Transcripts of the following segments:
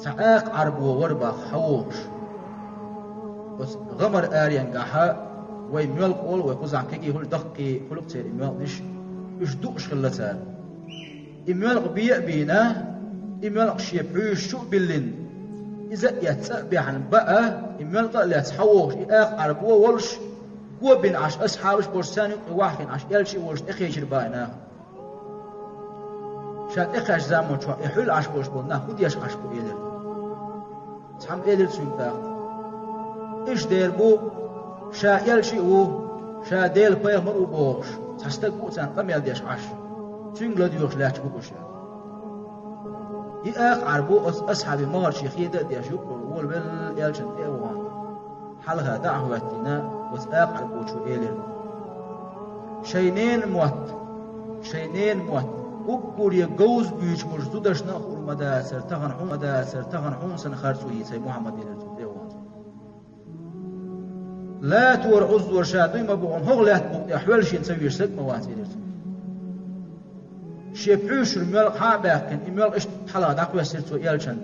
تعاق عربو وربا خوش بس غمر آريان قاحا ويميل قول ويقوزعن كيكي هول دقي هلوك تير إميل نش يشدوش خلتان إميل قبيع بينا إميل قشيبعوش شو بلين إذا يتسأبي عن بقى إميل قال يتحوش إياق عربو ولش قوة بين عش أصحابش برساني واحد عش يلشي ولش إخيش رباينا شاد إخيش زامن شو إحول عش برش بولنا خوديش عش بو إيدر تحم إيدر سنتاق إيش دير بو شا يلشي او شا ديل بيه مرو بوش تستقبو تان قميل ديش عش تنقل ديوش لاش بوشا يأخ عربو أصحابي مار شيخيدة ديش يقول وول بل يلشن إيوان حالها دعواتنا وتأخ عربو شو إيلر شينين موت وقول يجوز بيش مرزودش نأخور مداسر تغن حون سنخارسوه سي محمد إيلر لا تور عز ورشاد ما بقون هغلات بقى أحوال شيء نسوي سد مواتير شيبعوش الملك حابكن الملك إيش حلا دعوة سيرتو يالشن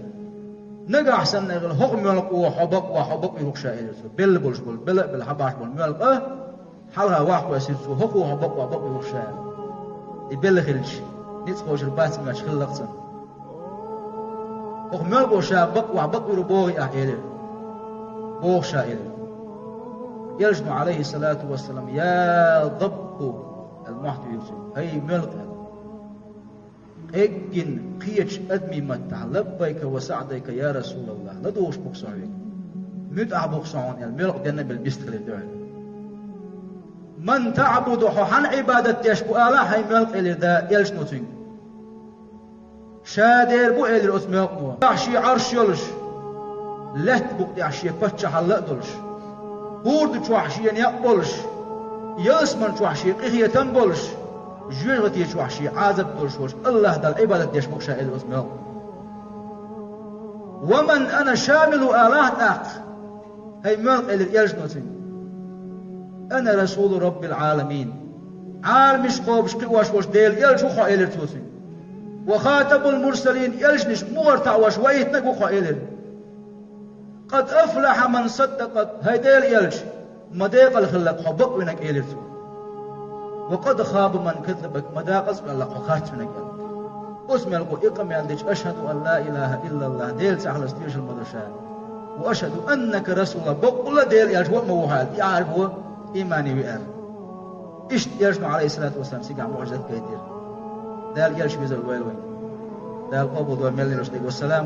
نجا أحسن نقول هغ ملك وحبق يروح شائر بل بول بل حباش بول ملك حلا واحد سيرتو هغ وحبق يروح شائر يبل خلش نتخوش البات ما شخلقتن هغ ملك وشابق وحبق يروح بوغي أحير بوغ شائر يلجن عليه الصلاة والسلام يا ضب المحتوى يوسف أي ملك إجن قيش أدمي متع لبيك وسعديك يا رسول الله لا دوش بقصعيك متع بقصعون الملك دينا بالبستر الدعاء من تعبد حن عبادة يشبو آلا هاي ملك إلي ذا يلجن تين شادر بو إلي الأس ملك مو عشي عرش يلش لهت بقدي عشي بچه حلق دلش بورد شوحشي يقبلش يسمن شوحشي قهية تنبلش جوغتي شوحشي عازب دلشوش الله دل عبادة يشبك شائل اسمه ومن أنا شامل آلاه أخ هاي ملك إلي يلجنوتين أنا رسول رب العالمين عالمش قوبش قواش وش ديل يلجو خائل توتين وخاتب المرسلين يلجنش مورتع وش ويتنك وخائل قد أفلح من صدقت هيديل يلج مداق الخلق حبق منك إيلرتو وقد خاب من كذبك مداق أسمع لك وخات منك أسمع لك إقم يندج أشهد أن لا إله إلا الله ديل تحل استيش المدرشان وأشهد أنك رسول الله بقول ديل يلج وموحال يعرف هو إيماني ويأر إيش يلجنا عليه الصلاة والسلام سيقع معجزة كيدير ديل يلج بيزا الويل وين ديل قبض وميلي رشدك والسلام